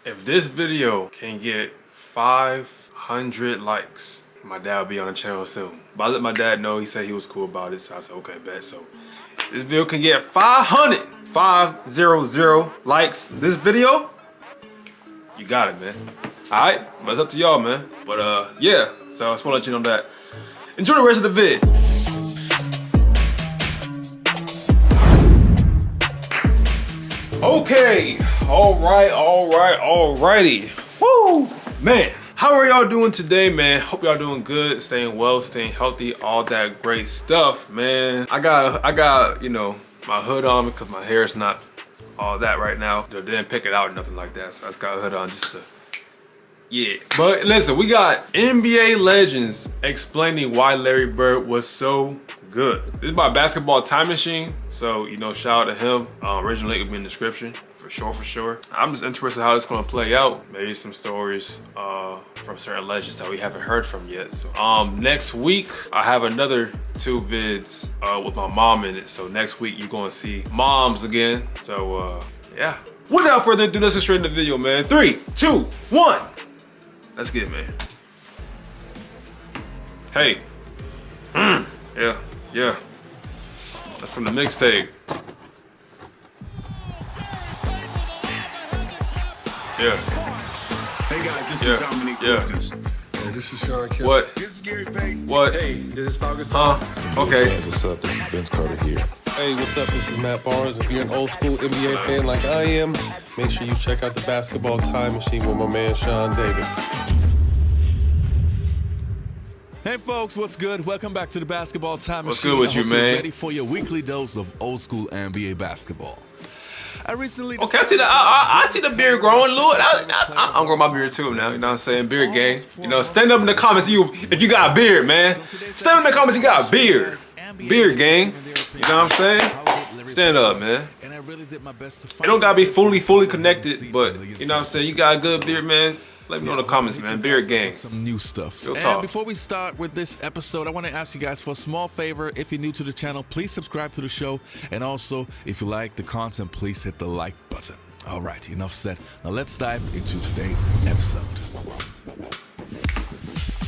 If this video can get 500 likes, my dad will be on the channel soon. But I let my dad know, he said he was cool about it, so I said, okay, bet. So this video can get 500 likes. This video, you got it, man. All right, but it's up to y'all, man. But yeah, so I just want to let you know that. Enjoy the rest of the vid. Okay, alrighty. Woo, man. How are y'all doing today, man? Hope y'all doing good, staying well, staying healthy, all that great stuff, man. I got, you know, my hood on because my hair is not all that right now. I didn't pick it out or nothing like that, so I just got a hood on just to, yeah. But listen, we got NBA legends explaining why Larry Bird was so good. This is my basketball time machine, so you know, shout out to him. Original link will be in the description for sure. I'm just interested how it's gonna play out. Maybe some stories from certain legends that we haven't heard from yet. So next week I have another 2 vids with my mom in it. So next week you're gonna see moms again. So yeah. Without further ado, let's get straight into the video, man. 3, 2, 1. Let's get it, man. Hey. Yeah. That's from the mixtape. Yeah. Hey guys, this is Dominique Lucas. Hey, this is Sean Kelly. What? This is Gary Payton. What? Hey, this is August. Okay. Hey, what's up? This is Vince Carter here. Hey, what's up? This is Matt Barnes. If you're an old school NBA fan like I am, make sure you check out the Basketball Time Machine with my man Sean Davis. Hey folks, what's good? Welcome back to the Basketball Time Machine. What's good with you, man? You're ready for your weekly dose of old school NBA basketball. I recently Okay, I see the I see the beard growing, Lord. I'm growing my beard too now. You know what I'm saying? Beard gang. You know, stand up in the comments if you got a beard, man. Stand up in the comments you got a beard. Beard gang. You know what I'm saying? Stand up, man. And I really did my best to It don't gotta be fully connected, but you know what I'm saying? You got a good beard, man. Let me know in the comments, man. Beard gang. Some new stuff. Real And talk. before we start with this episode, I want to ask you guys for a small favor. If you're new to the channel, please subscribe to the show. And also, if you like the content, please hit the like button. All right, enough said. Now let's dive into today's episode.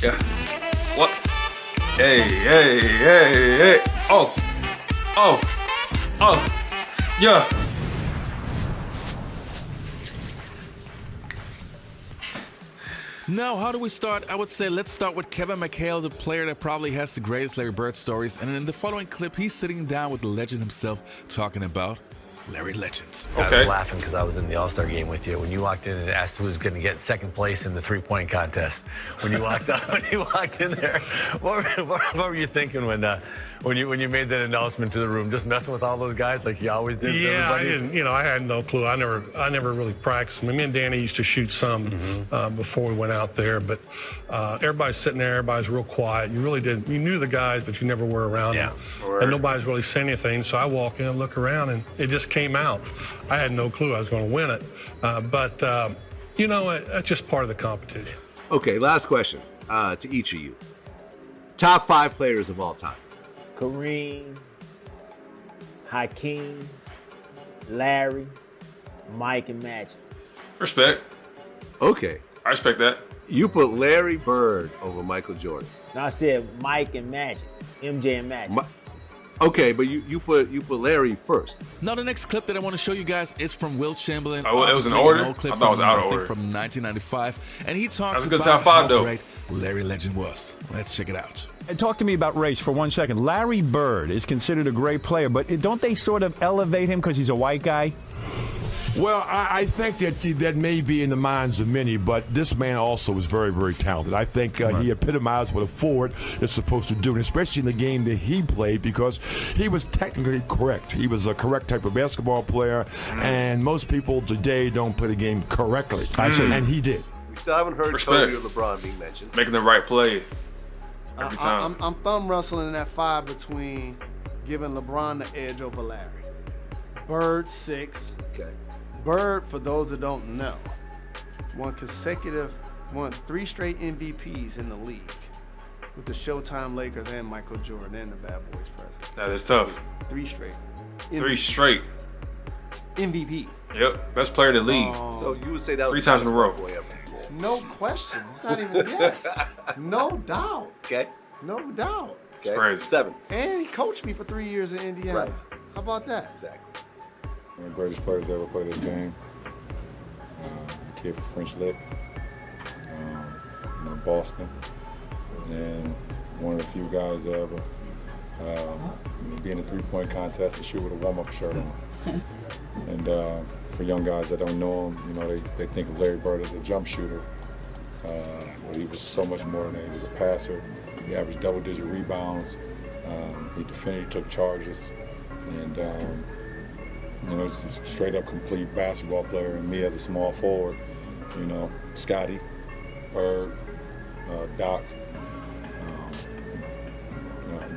Yeah. What? Hey. Oh. Yeah. Now, how do we start? I would say let's start with Kevin McHale, the player that probably has the greatest Larry Bird stories. And in the following clip, he's sitting down with the legend himself talking about Larry Legend. Okay. I was laughing because I was in the All-Star game with you when you walked in and asked who was going to get second place in the three-point contest. When you walked in there, what were you thinking when you made that announcement to the room? Just messing with all those guys like you always did. With everybody? I didn't. You know, I had no clue. I never really practiced. Me and Danny used to shoot some before we went out there, but everybody's sitting there. Everybody's real quiet. You really didn't. You knew the guys, but you never were around them. And nobody's really saying anything. So I walk in and look around, and it just came out. I had no clue I was going to win it, but you know, that's just part of the competition. Okay, last question to each of you. Top 5 players of all time. Kareem, Hakeem, Larry, Mike, and Magic. Respect. Okay. I respect that. You put Larry Bird over Michael Jordan. No, I said Mike and Magic, MJ and Magic. Okay, but you put Larry first. Now, the next clip that I want to show you guys is from Wilt Chamberlain. Oh, it was in Obviously, order? an old clip I thought it was out of I think order. from 1995, and he talks That's a good about top 5 how though. great Larry Legend was. Let's check it out. And talk to me about race for 1 second. Larry Bird is considered a great player, but don't they sort of elevate him because he's a white guy? Well, I think that may be in the minds of many, but this man also is very, very talented. I think he epitomized what a forward is supposed to do, and especially in the game that he played, because he was technically correct. He was a correct type of basketball player, and most people today don't play the game correctly. And he did. We still haven't heard Kobe or LeBron being mentioned. Making the right play every time. I'm thumb wrestling in that 5 between giving LeBron the edge over Larry. Bird 6. Okay. Bird, for those that don't know, won 3 straight MVPs in the league with the Showtime Lakers and Michael Jordan and the Bad Boys president. That is tough. 3 straight. 3 straight. MVP. Yep, best player in the league. So you would say that was 3 times in a row. No question. Not even a guess. No doubt. Okay. No doubt. It's crazy. 7. And he coached me for 3 years in Indiana. Right. How about that? Exactly. One of the greatest players that ever played this game. A kid from French Lick, Boston, and one of the few guys that ever be in a three-point contest and shoot with a warm-up shirt on. And for young guys that don't know him, they think of Larry Bird as a jump shooter, but he was so much more than that. He was a passer. He averaged double-digit rebounds. He defended, he took charges, and he's a straight-up complete basketball player. And me as a small forward, Scotty, Bird, Doc,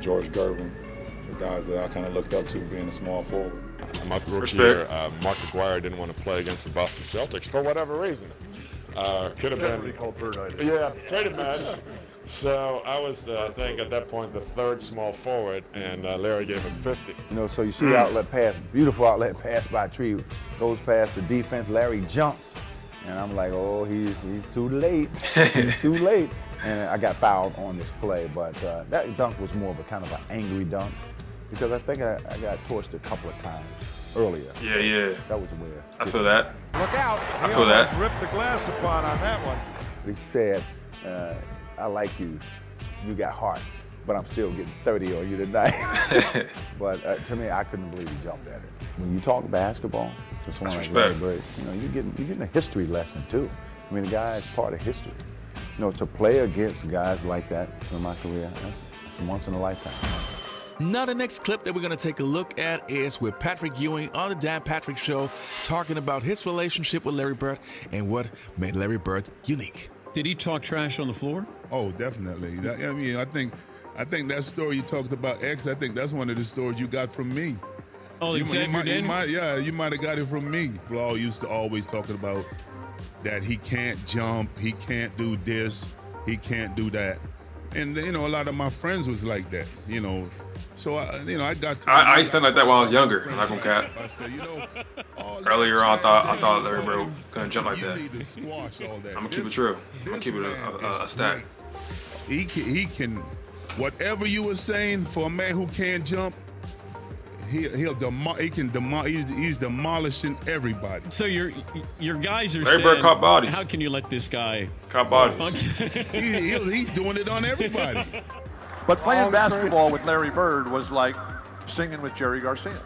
George Gervin, the guys that I kind of looked up to being a small forward. My rookie year, Mark McGuire didn't want to play against the Boston Celtics for whatever reason. Could have been called birditis. Yeah, trade match. So I was, I think, at that point, the third small forward, and Larry gave us 50. So you see the outlet pass, beautiful outlet pass by Tree, goes past the defense. Larry jumps, and I'm like, oh, he's too late. He's too late. And I got fouled on this play, but that dunk was more of a kind of an angry dunk because I think I got torched a couple of times earlier. Yeah. That was weird. I feel that. Look out. I feel that. Ripped the glass upon on that one. He said, I like you. You got heart, but I'm still getting 30 on you tonight. But to me, I couldn't believe he jumped at it. When you talk basketball to someone like Larry Bird, you're getting a history lesson too. I mean, the guy is part of history. To play against guys like that in my career, that's once in a lifetime. Now the next clip that we're going to take a look at is with Patrick Ewing on the Dan Patrick Show, talking about his relationship with Larry Bird and what made Larry Bird unique. Did he talk trash on the floor? Oh, definitely. I think that story you talked about, X, I think that's one of the stories you got from me. Oh, you might have got it from me. Blau used to always talking about that he can't jump, he can't do this, he can't do that. And, a lot of my friends was like that, So, I got to... I used to think like that when I was younger. I'm not gonna cap. I said, Earlier on, I thought Larry Bird couldn't jump like that. I'm gonna keep it true. I'm gonna keep it a stack. He can, whatever you were saying for a man who can't jump, he's demolishing everybody. So your guys are Larry Bird caught bodies. How can you let this guy caught bodies? He's doing it on everybody. But playing basketball with Larry Bird was like singing with Jerry Garcia.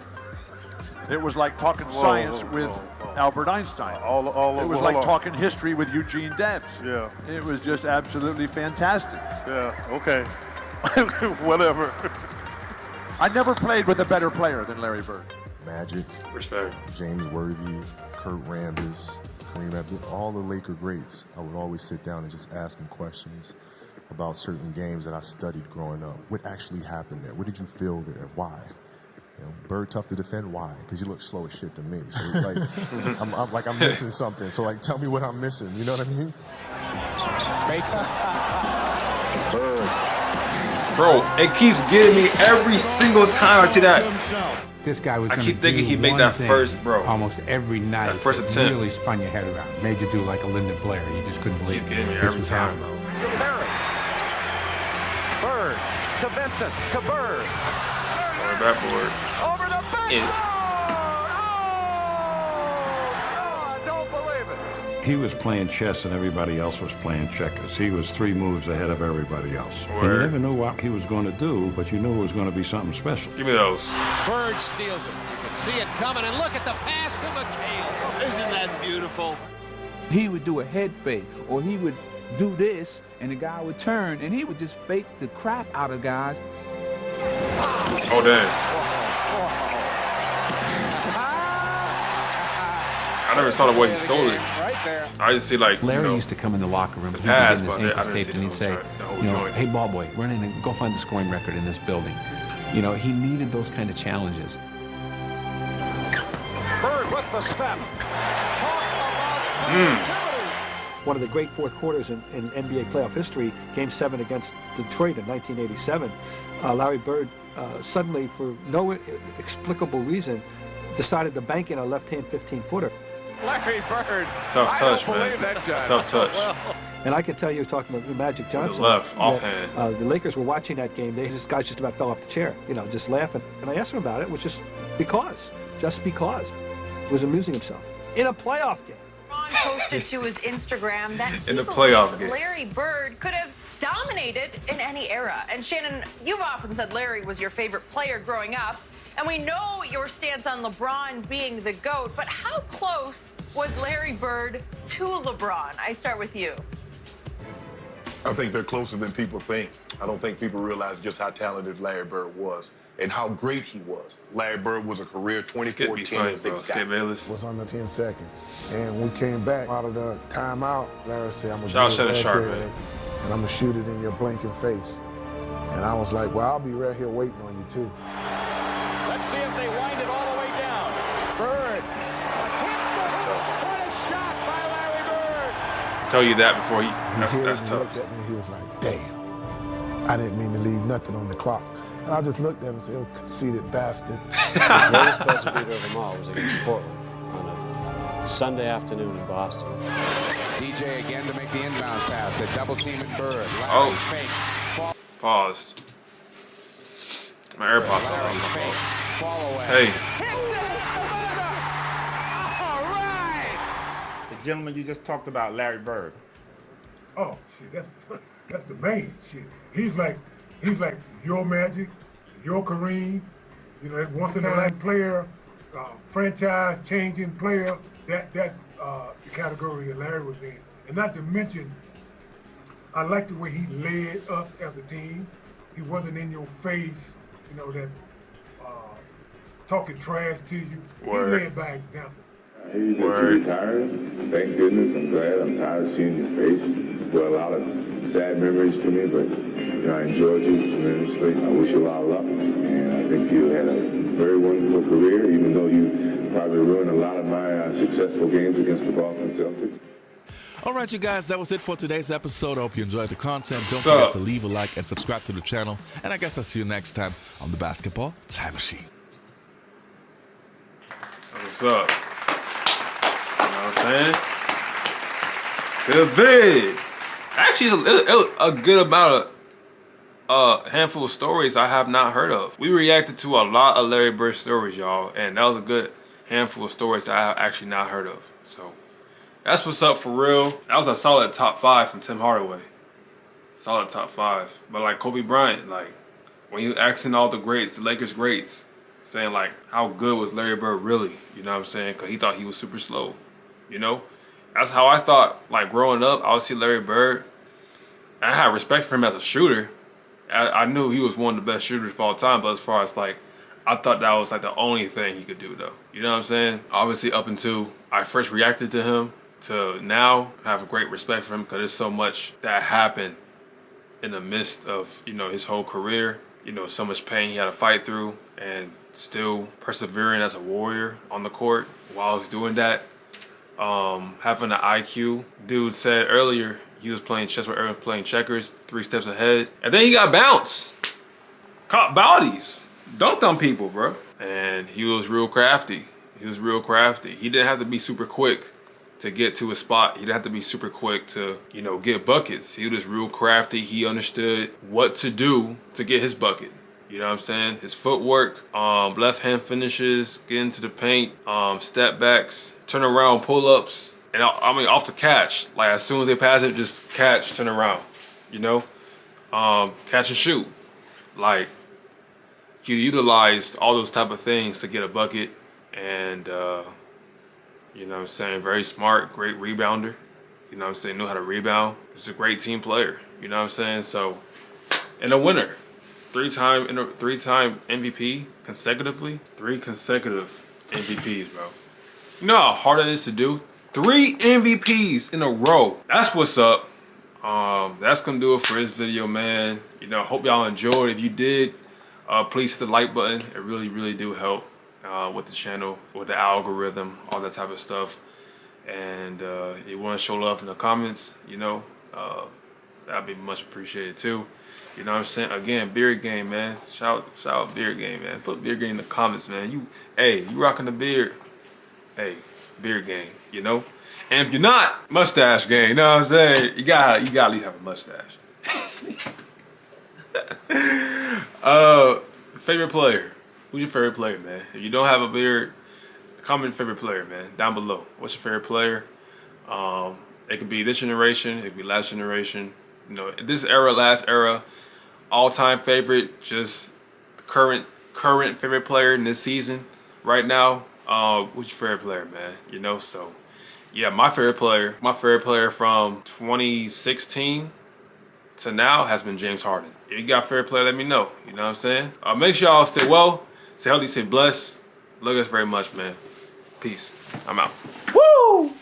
It was like talking science with Albert Einstein. It was like talking history with Eugene Debs. Yeah. It was just absolutely fantastic. Yeah, okay. Whatever. I never played with a better player than Larry Bird. Magic, respect, James Worthy, Kurt Rambis, Kareem Abdul, all the Laker greats. I would always sit down and just ask them questions about certain games that I studied growing up. What actually happened there? What did you feel there? Why? Bird tough to defend. Why? Because he looks slow as shit to me. So I'm missing something. So tell me what I'm missing. You know what I mean? Fakes it. Bird. Bro, it keeps getting me every single time I see that. This guy was. I keep thinking he'd make that first, bro. Almost every night. That first attempt really spun your head around. Made you do like a Lyndon Blair. You just couldn't believe it. This was happening. Bird to Vincent to Bird. Over the backboard. Over the backboard. He was playing chess and everybody else was playing checkers. He was 3 moves ahead of everybody else. And you never knew what he was going to do, but you knew it was going to be something special. Give me those. Bird steals it. You can see it coming, and look at the pass to McHale. Isn't that beautiful? He would do a head fake, or he would do this, and the guy would turn, and he would just fake the crap out of guys. Oh, damn. I never saw the way he stole it. I just see Larry used to come in the locker room, the pass, his ankles taped, and he'd say, hey, ball boy, run in and go find the scoring record in this building. He needed those kind of challenges. Bird with the step. One of the great fourth quarters in NBA playoff history, Game 7 against Detroit in 1987. Larry Bird suddenly, for no explicable reason, decided to bank in a left-hand 15-footer. Larry Bird. Tough touch, man. Tough touch. And I can tell you, talking about Magic Johnson. The left, offhand. The Lakers were watching that game. This guy just about fell off the chair, just laughing. And I asked him about it. It was just because. He was amusing himself. In a playoff game. LeBron posted to his Instagram that he in the playoff game, Larry Bird could have dominated in any era. And Shannon, you've often said Larry was your favorite player growing up. And we know your stance on LeBron being the GOAT, but how close was Larry Bird to LeBron? I start with you. I think they're closer than people think. I don't think people realize just how talented Larry Bird was and how great he was. Larry Bird was a career 24, 10, and 6 guy. Was under 10 seconds. And we came back out of the timeout. Larry said, I'm going Shout to out Sharp, man. And I'm going to shoot it in your blinking face. And I was like, well, I'll be right here waiting on you, too. Let's see if they wind it all the way down. Bird hits the hoop. What a shot by Larry Bird. Tell you that before you. That's tough. He looked at me, he was like, damn. I didn't mean to leave nothing on the clock. And I just looked at him and said, oh, conceited bastard. The greatest buzzer beater of them all was against Portland on a Sunday afternoon in Boston. DJ again to make the inbounds pass. The double team at Bird. Larry fake. Paused. My AirPod fell off. Fall away. Hey. All right. The gentleman you just talked about, Larry Bird. Oh, shit, that's the main shit. He's like your Magic, your Kareem, that once in a lifetime player, franchise-changing player. That's the category that Larry was in. And not to mention, I like the way he led us as a team. He wasn't in your face, that talking trash to you. Word. He led by example. He's retired. Thank goodness. I'm glad. I'm tired of seeing your face. Well, a lot of sad memories to me, but I enjoyed you tremendously. I wish you a lot of luck, and I think you had a very wonderful career, even though you probably ruined a lot of my successful games against the Boston Celtics. All right, you guys, that was it for today's episode. I hope you enjoyed the content. Don't forget to leave a like and subscribe to the channel. And I guess I'll see you next time on the Basketball Time Machine. What's up? You know what I'm saying? Good vid. Actually, a good amount of handful of stories I have not heard of. We reacted to a lot of Larry Bird stories, y'all, and that was a good handful of stories that I have actually not heard of. So that's what's up for real. That was a solid top 5 from Tim Hardaway. Solid top 5. But like Kobe Bryant, like when you asking all the greats, the Lakers greats, saying like how good was Larry Bird really? You know what I'm saying? Because he thought he was super slow. That's how I thought. Like growing up, I would see Larry Bird. I had respect for him as a shooter. I knew he was one of the best shooters of all time. But as far as like, I thought that was like the only thing he could do though. You know what I'm saying? Obviously up until I first reacted to him, to now I have a great respect for him because there's so much that happened in the midst of, his whole career. So much pain he had to fight through and still persevering as a warrior on the court while he's doing that. Having an IQ. Dude said earlier he was playing chess where everyone's playing checkers, 3 steps ahead. And then he got bounced. Caught bodies. Dunked on people, bro. And he was real crafty. He didn't have to be super quick to get to a spot. He didn't have to be super quick to, get buckets. He was real crafty. He understood what to do to get his bucket. You know what I'm saying? His footwork, left hand finishes, getting to the paint, step backs, turn around, pull ups, and off the catch. Like as soon as they pass it, just catch, turn around. Catch and shoot. Like he utilized all those type of things to get a bucket, and you know what I'm saying, very smart, great rebounder. You know what I'm saying, knew how to rebound. He's a great team player. You know what I'm saying? So, and a winner. Three-time MVP consecutively. 3 consecutive MVPs, bro. You know how hard it is to do? 3 MVPs in a row. That's what's up. That's gonna do it for this video, man. Hope y'all enjoyed. If you did, please hit the like button. It really, really do help with the channel, with the algorithm, all that type of stuff. And you want to show love in the comments, that'd be much appreciated too. You know what I'm saying? Again, beard game, man. Shout out beard game, man. Put beard game in the comments, man. You rocking the beard. Hey, beard game, you know? And if you're not, mustache game, you know what I'm saying? You gotta at least have a mustache. Favorite player. Who's your favorite player, man? If you don't have a beard, comment favorite player, man, down below. What's your favorite player? It could be this generation, it could be last generation. You know, this era, last era, all-time favorite, just current favorite player in this season right now. Who's your favorite player, man? You know, so yeah, my favorite player from 2016 to now has been James Harden. If you got a favorite player, let me know. You know what I'm saying? Make sure y'all stay well, stay healthy, stay blessed. Love us very much, man. Peace. I'm out. Woo!